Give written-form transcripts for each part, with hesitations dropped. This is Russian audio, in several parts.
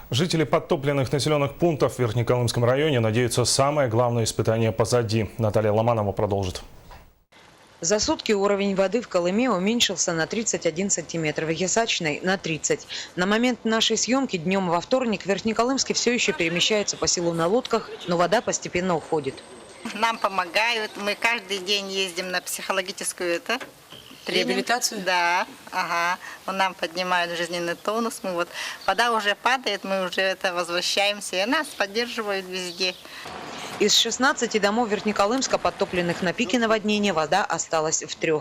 Жители подтопленных населенных пунктов в Верхнеколымском районе надеются, самое главное испытание позади. Наталья Ломанова продолжит. За сутки уровень воды в Колыме уменьшился на 31 сантиметр, в Ясачной – на 30. На момент нашей съемки днем во вторник в Верхнеколымске все еще перемещается по селу на лодках, но вода постепенно уходит. Нам помогают, мы каждый день ездим на психологическую реабилитацию? Да, ага. Нам поднимают жизненный тонус. Вода уже падает, мы уже возвращаемся, и нас поддерживают везде. Из 16 домов Верхнеколымска, подтопленных на пике наводнения, вода осталась в 3.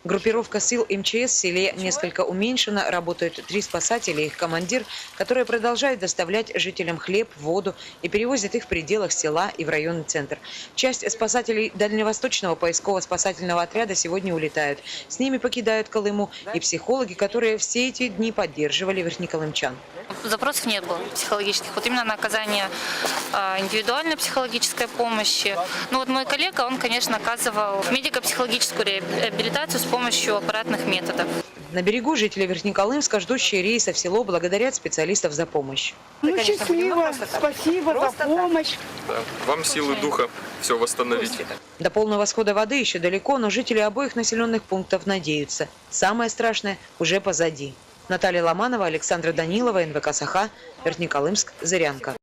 Группировка сил МЧС в селе несколько уменьшена. Работают 3 спасателя и их командир, которые продолжают доставлять жителям хлеб, воду и перевозят их в пределах села и в районный центр. Часть спасателей Дальневосточного поисково-спасательного отряда сегодня улетают. С ними покидают Колыму и психологи, которые все эти дни поддерживали верхнеколымчан. Запросов нет было психологических. Вот именно на оказание индивидуальной психологической помощи. Ну вот мой коллега, он, конечно, оказывал медико-психологическую реабилитацию с помощью аппаратных методов. На берегу жители Верхнеколымска, ждущие рейса в село, благодарят специалистов за помощь. Ну, счастливо, спасибо за помощь. Да. Вам силы духа все восстановить. До полного схода воды еще далеко, но жители обоих населенных пунктов надеются. Самое страшное уже позади. Наталья Ломанова, Александра Данилова, НВК «Саха», Верхнеколымск, Зырянка.